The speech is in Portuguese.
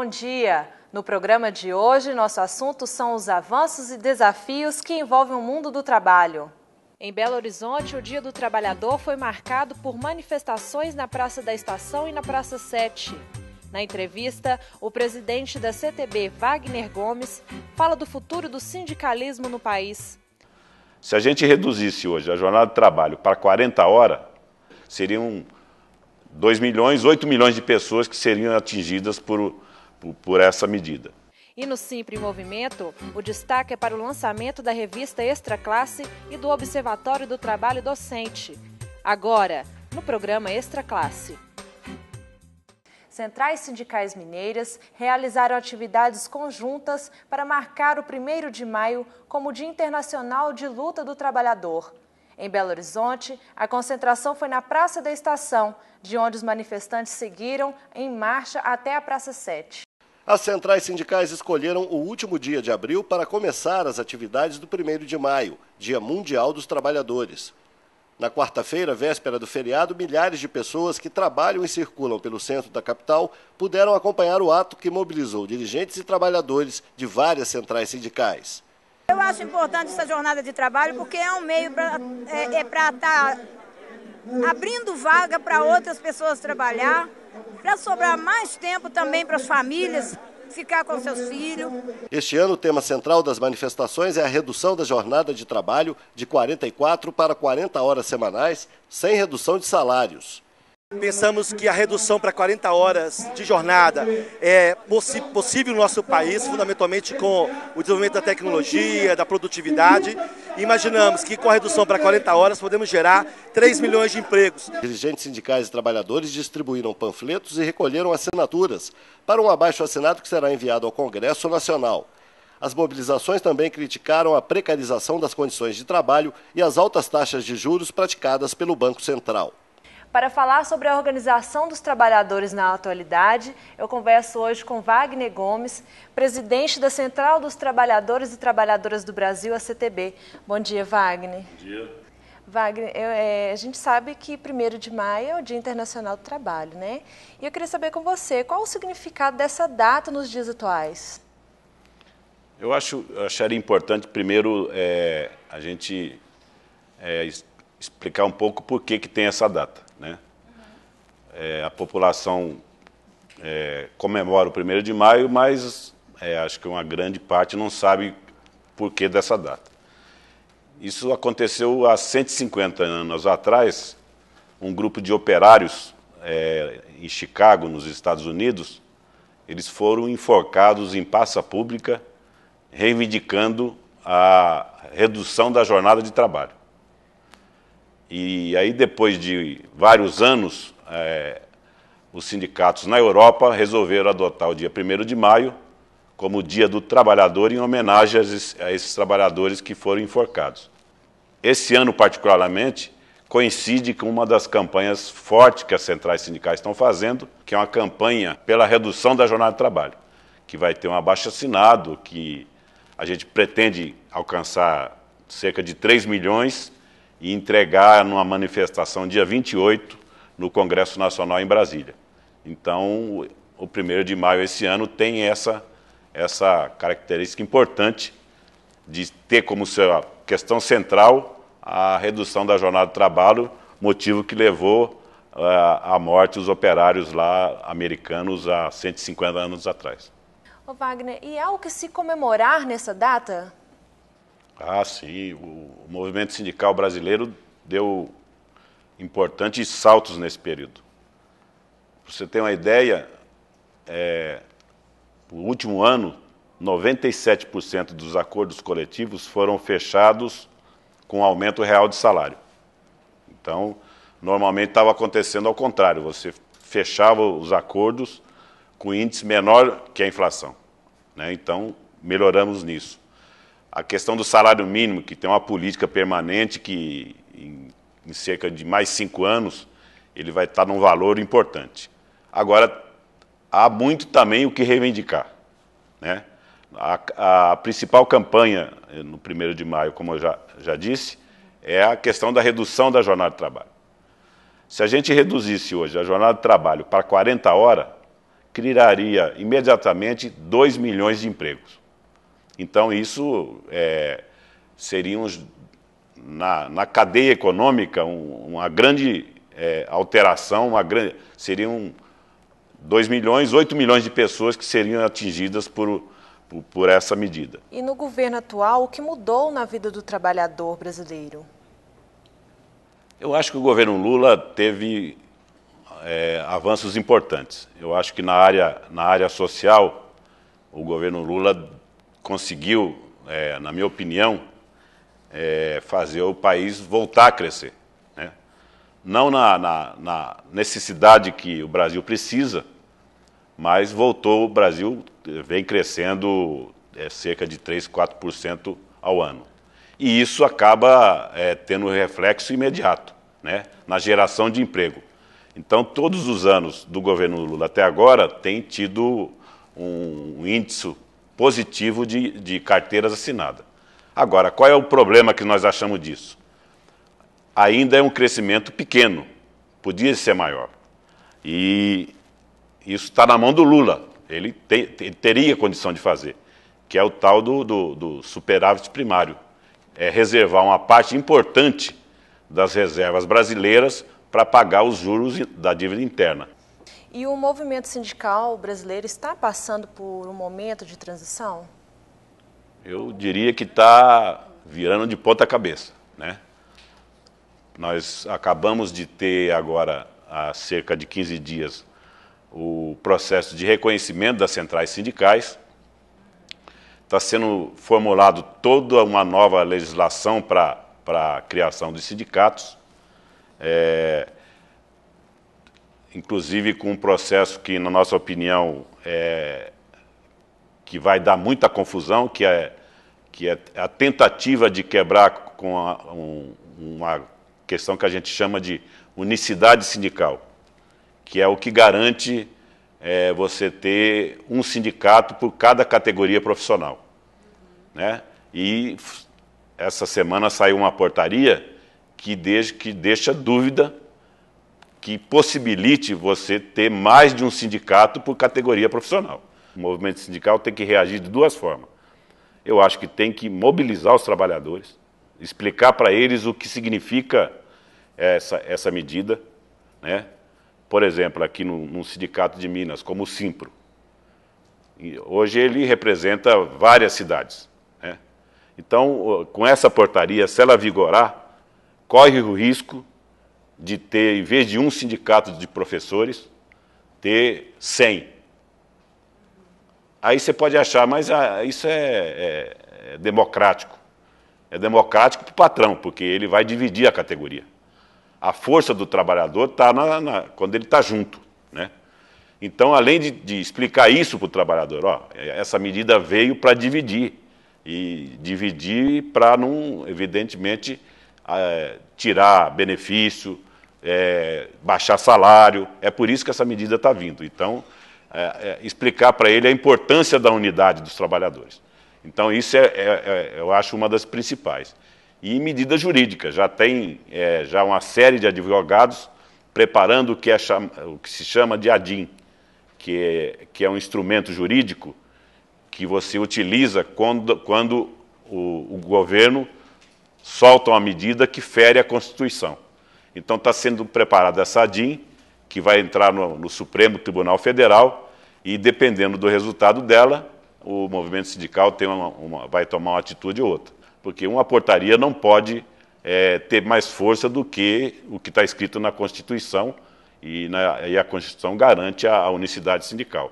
Bom dia! No programa de hoje, nosso assunto são os avanços e desafios que envolvem o mundo do trabalho. Em Belo Horizonte, o Dia do Trabalhador foi marcado por manifestações na Praça da Estação e na Praça 7. Na entrevista, o presidente da CTB, Wagner Gomes, fala do futuro do sindicalismo no país. Se a gente reduzisse hoje a jornada de trabalho para 40 horas, seriam 2 milhões, 8 milhões de pessoas que seriam atingidas por essa medida. E no Simpre Movimento, o destaque é para o lançamento da revista Extra Classe e do Observatório do Trabalho Docente. Agora, no programa Extra Classe. Centrais sindicais mineiras realizaram atividades conjuntas para marcar o 1º de maio como Dia Internacional de Luta do Trabalhador. Em Belo Horizonte, a concentração foi na Praça da Estação, de onde os manifestantes seguiram em marcha até a Praça 7. As centrais sindicais escolheram o último dia de abril para começar as atividades do 1º de maio, Dia Mundial dos Trabalhadores. Na quarta-feira, véspera do feriado, milhares de pessoas que trabalham e circulam pelo centro da capital puderam acompanhar o ato que mobilizou dirigentes e trabalhadores de várias centrais sindicais. Eu acho importante essa jornada de trabalho porque é um meio para estar abrindo vaga para outras pessoas trabalhar, para sobrar mais tempo também para as famílias ficar com seus filhos. Este ano, o tema central das manifestações é a redução da jornada de trabalho de 44 para 40 horas semanais, sem redução de salários. Pensamos que a redução para 40 horas de jornada é possível no nosso país, fundamentalmente com o desenvolvimento da tecnologia, da produtividade. Imaginamos que com a redução para 40 horas podemos gerar 3 milhões de empregos. Dirigentes sindicais e trabalhadores distribuíram panfletos e recolheram assinaturas para um abaixo-assinado que será enviado ao Congresso Nacional. As mobilizações também criticaram a precarização das condições de trabalho e as altas taxas de juros praticadas pelo Banco Central. Para falar sobre a organização dos trabalhadores na atualidade, eu converso hoje com Wagner Gomes, presidente da Central dos Trabalhadores e Trabalhadoras do Brasil, a CTB. Bom dia, Wagner. Bom dia. Wagner, a gente sabe que 1º de maio é o Dia Internacional do Trabalho, né? E eu queria saber com você, qual o significado dessa data nos dias atuais? Eu acharia importante, primeiro, a gente explicar um pouco por que tem essa data, né? A população comemora o 1º de maio, mas acho que uma grande parte não sabe por que dessa data. Isso aconteceu há 150 anos atrás. Um grupo de operários em Chicago, nos Estados Unidos, eles foram enforcados em praça pública, reivindicando a redução da jornada de trabalho. E aí, depois de vários anos, os sindicatos na Europa resolveram adotar o dia 1º de maio como o Dia do Trabalhador, em homenagem a esses trabalhadores que foram enforcados. Esse ano, particularmente, coincide com uma das campanhas fortes que as centrais sindicais estão fazendo, que é uma campanha pela redução da jornada de trabalho, que vai ter um abaixo-assinado, que a gente pretende alcançar cerca de 3 milhões, e entregar numa manifestação dia 28 no Congresso Nacional em Brasília. Então, o 1º de maio esse ano tem essa característica importante de ter como sua questão central a redução da jornada de trabalho, motivo que levou à morte os operários lá americanos há 150 anos atrás. Ô Wagner, e há algo que se comemorar nessa data? Ah, sim. O movimento sindical brasileiro deu importantes saltos nesse período. Para você ter uma ideia, no último ano, 97% dos acordos coletivos foram fechados com aumento real de salário. Então, normalmente estava acontecendo ao contrário, você fechava os acordos com índice menor que a inflação, né? Então, melhoramos nisso. A questão do salário mínimo, que tem uma política permanente que, em cerca de mais 5 anos, ele vai estar num valor importante. Agora, há muito também o que reivindicar, né? A principal campanha no 1º de maio, como eu já disse, é a questão da redução da jornada de trabalho. Se a gente reduzisse hoje a jornada de trabalho para 40 horas, criaria imediatamente 2 milhões de empregos. Então, isso seria, na cadeia econômica, uma grande alteração, seriam 2 milhões, 8 milhões de pessoas que seriam atingidas por essa medida. E no governo atual, o que mudou na vida do trabalhador brasileiro? Eu acho que o governo Lula teve avanços importantes. Eu acho que na área social, o governo Lula conseguiu, na minha opinião, fazer o país voltar a crescer, né? Não na necessidade que o Brasil precisa, mas o Brasil vem crescendo cerca de 3%, 4% ao ano. E isso acaba tendo reflexo imediato, né, na geração de emprego. Então, todos os anos do governo Lula até agora tem tido um índice positivo de carteiras assinadas. Agora, qual é o problema que nós achamos disso? Ainda é um crescimento pequeno, podia ser maior. E isso está na mão do Lula, ele teria condição de fazer, que é o tal do superávit primário. É reservar uma parte importante das reservas brasileiras para pagar os juros da dívida interna. E o movimento sindical brasileiro está passando por um momento de transição? Eu diria que está virando de ponta cabeça, né? Nós acabamos de ter agora, há cerca de 15 dias, o processo de reconhecimento das centrais sindicais. Está sendo formulado toda uma nova legislação para a criação dos sindicatos, inclusive com um processo que, na nossa opinião, que vai dar muita confusão, que é a tentativa de quebrar com uma questão que a gente chama de unicidade sindical, que é o que garante você ter um sindicato por cada categoria profissional, né? E essa semana saiu uma portaria que deixa dúvida, que possibilite você ter mais de um sindicato por categoria profissional. O movimento sindical tem que reagir de duas formas. Eu acho que tem que mobilizar os trabalhadores, explicar para eles o que significa essa medida, né? Por exemplo, aqui no sindicato de Minas, como o Simpro. Hoje ele representa várias cidades, né? Então, com essa portaria, se ela vigorar, corre o risco de ter, em vez de um sindicato de professores, ter 100. Aí você pode achar, mas isso é democrático. É democrático para o patrão, porque ele vai dividir a categoria. A força do trabalhador está quando ele está junto, né? Então, além de explicar isso para o trabalhador, essa medida veio para dividir. E dividir para não, evidentemente, tirar benefício, baixar salário. É por isso que essa medida está vindo. Então, explicar para ele a importância da unidade dos trabalhadores. Então, isso eu acho uma das principais. E medida jurídica, já tem já uma série de advogados preparando o que se chama de ADIM, que é um instrumento jurídico que você utiliza quando o governo solta uma medida que fere a Constituição. Então está sendo preparada essa ADIM, que vai entrar no Supremo Tribunal Federal, e dependendo do resultado dela, o movimento sindical vai tomar uma atitude ou outra. Porque uma portaria não pode ter mais força do que o que está escrito na Constituição, e a Constituição garante a unicidade sindical.